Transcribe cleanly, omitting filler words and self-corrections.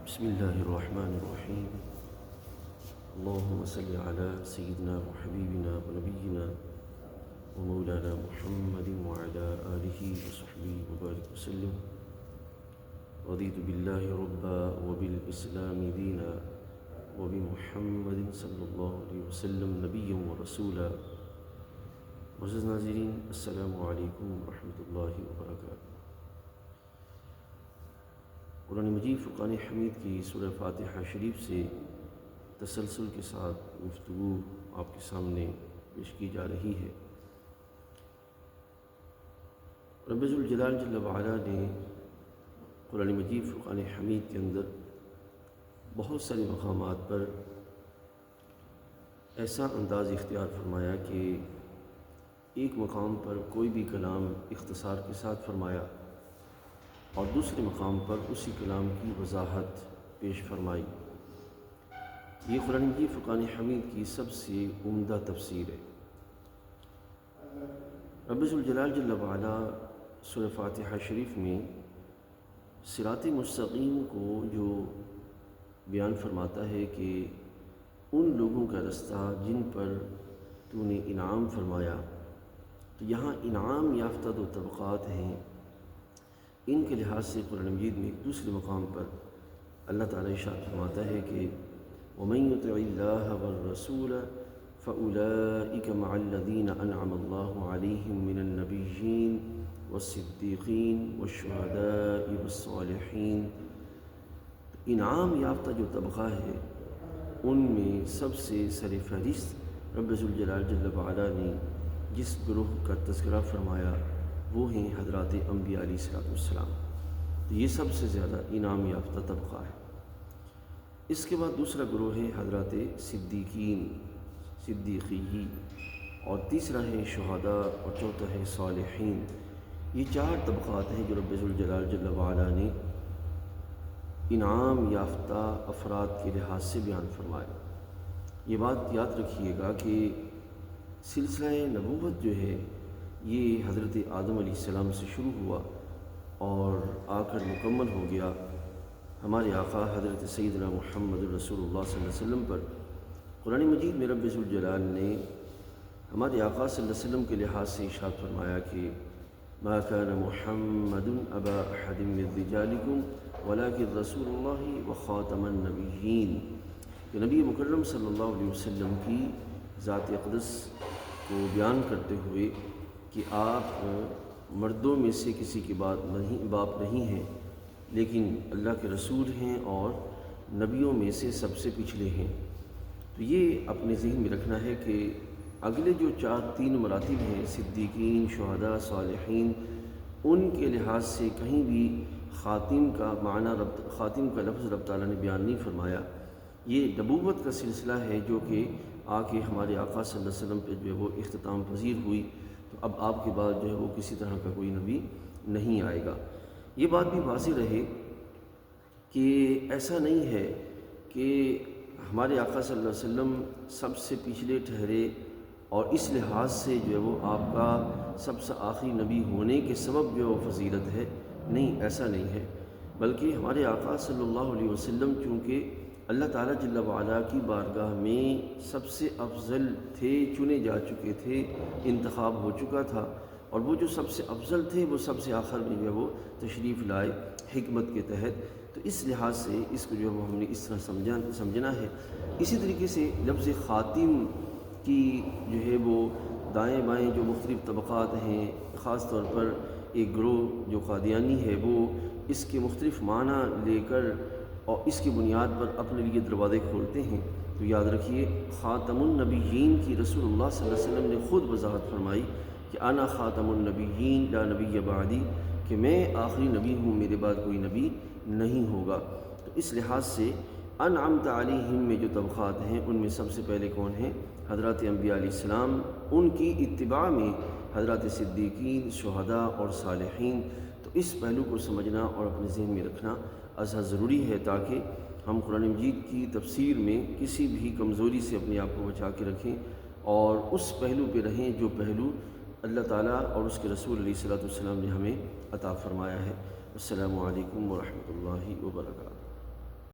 بسم الله الرحمن الرحيم. اللهم صل على سيدنا وحبيبنا ونبينا ومولانا محمد وعلى آله وصحبه وبارك وسلم. رضيت بالله ربا وبالإسلام دينا وبمحمد صلی اللہ علیہ وسلم نبیا ورسولا. معزز ناظرین، السلام علیکم ورحمۃ اللہ وبرکاتہ. قرآن مجید فرقان حمید کی سورہ فاتحہ شریف سے تسلسل کے ساتھ گفتگو آپ کے سامنے پیش کی جا رہی ہے. رب ذوالجلال جل وعلا نے قرآن مجید فرقان حمید کے اندر بہت سارے مقامات پر ایسا انداز اختیار فرمایا کہ ایک مقام پر کوئی بھی کلام اختصار کے ساتھ فرمایا اور دوسرے مقام پر اسی کلام کی وضاحت پیش فرمائی. یہ قرآن مجید فرقان حمید کی سب سے عمدہ تفسیر ہے. رب ذوالجلال جل وعلا سورہ فاتحہ شریف میں صراط مستقیم کو جو بیان فرماتا ہے کہ ان لوگوں کا رستہ جن پر تو نے انعام فرمایا، تو یہاں انعام یافتہ دو طبقات ہیں. ان کے لحاظ سے قرآن مجید میں ایک دوسرے مقام پر اللہ تعالیٰ ارشاد فرماتا ہے کہ وَمَن يُطِعِ اللَّهَ وَالرَّسُولَ فَأُولَٰئِكَ مَعَ الَّذِينَ أَنْعَمَ اللَّهُ عَلَيْهِم مِّنَ النَّبِيِّينَ وَالصِّدِّيقِينَ وَالشُّهَدَاءِ وَالصَّالِحِينَ. انعام یافتہ جو طبقہ ہے ان میں سب سے سر فہرست رب ذوالجلال جل وعلا نے جس گروہ کا تذکرہ فرمایا وہ ہیں حضرات انبیاء علیہ السلام. تو یہ سب سے زیادہ انعام یافتہ طبقہ ہے. اس کے بعد دوسرا گروہ ہے حضرات صدیقین، صدیقی، اور تیسرا ہے شہداء، اور چوتھا ہے صالحین. یہ چار طبقات ہیں جو رب ذوالجلال جل وعلا نے انعام یافتہ افراد کے لحاظ سے بیان فرمایا. یہ بات یاد رکھیے گا کہ سلسلہ نبوت جو ہے یہ حضرت آدم علیہ السلام سے شروع ہوا اور آ کر مکمل ہو گیا ہمارے آقا حضرت سیدنا محمد رسول اللہ صلی اللہ علیہ وسلم پر. قرآن مجید میں رب ذوالجلال نے ہمارے آقا صلی اللہ علیہ وسلم کے لحاظ سے ارشاد فرمایا کہ ما كان محمد ابا احد من رجالکم ولكن رسول اللہ وخاتم النبیین. کہ نبی مکرم صلی اللہ علیہ وسلم کی ذات اقدس کو بیان کرتے ہوئے کہ آپ مردوں میں سے کسی کے باپ نہیں ہیں، لیکن اللہ کے رسول ہیں اور نبیوں میں سے سب سے پچھلے ہیں. تو یہ اپنے ذہن میں رکھنا ہے کہ اگلے جو تین مراتب ہیں صدیقین، شہداء، صالحین، ان کے لحاظ سے کہیں بھی خاتم کا معنی خاتم کا لفظ رب تعالیٰ نے بیان نہیں فرمایا. یہ نبوت کا سلسلہ ہے جو کہ آ کے ہمارے آقا صلی اللہ علیہ وسلم پہ جو ہے وہ اختتام پذیر ہوئی. تو اب آپ کے بعد جو ہے وہ کسی طرح کا کوئی نبی نہیں آئے گا. یہ بات بھی واضح رہے کہ ایسا نہیں ہے کہ ہمارے آقا صلی اللہ علیہ وسلم سب سے پچھلے ٹھہرے اور اس لحاظ سے جو ہے وہ آپ کا سب سے آخری نبی ہونے کے سبب جو ہے وہ فضیلت ہے. نہیں، ایسا نہیں ہے، بلکہ ہمارے آقا صلی اللہ علیہ وسلم چونکہ اللہ تعالیٰ جل وعلا کی بارگاہ میں سب سے افضل تھے، چنے جا چکے تھے، انتخاب ہو چکا تھا، اور وہ جو سب سے افضل تھے وہ سب سے آخر میں جو ہے وہ تشریف لائے حکمت کے تحت. تو اس لحاظ سے اس کو جو ہے وہ ہم نے اس طرح سمجھنا ہے. اسی طریقے سے لفظ خاتم کی جو ہے وہ دائیں بائیں جو مختلف طبقات ہیں، خاص طور پر ایک گروہ جو قادیانی ہے وہ اس کے مختلف معنی لے کر اور اس کی بنیاد پر اپنے لیے دروازے کھولتے ہیں. تو یاد رکھیے خاتم النبیین کی رسول اللہ صلی اللہ علیہ وسلم نے خود وضاحت فرمائی کہ انا خاتم النبیین لا نبی بعدی، کہ میں آخری نبی ہوں، میرے بعد کوئی نبی نہیں ہوگا. تو اس لحاظ سے انعمت علیہم میں جو طبقات ہیں ان میں سب سے پہلے کون ہیں؟ حضرات انبیاء علیہ السلام. ان کی اتباع میں حضرات صدیقین، شہداء اور صالحین. تو اس پہلو کو سمجھنا اور اپنے ذہن میں رکھنا ازحد ضروری ہے تاکہ ہم قرآن مجید کی تفسیر میں کسی بھی کمزوری سے اپنے آپ کو بچا کے رکھیں اور اس پہلو پہ رہیں جو پہلو اللہ تعالیٰ اور اس کے رسول علیہ الصلوۃ والسلام نے ہمیں عطا فرمایا ہے. السلام علیکم ورحمۃ اللہ وبرکاتہ.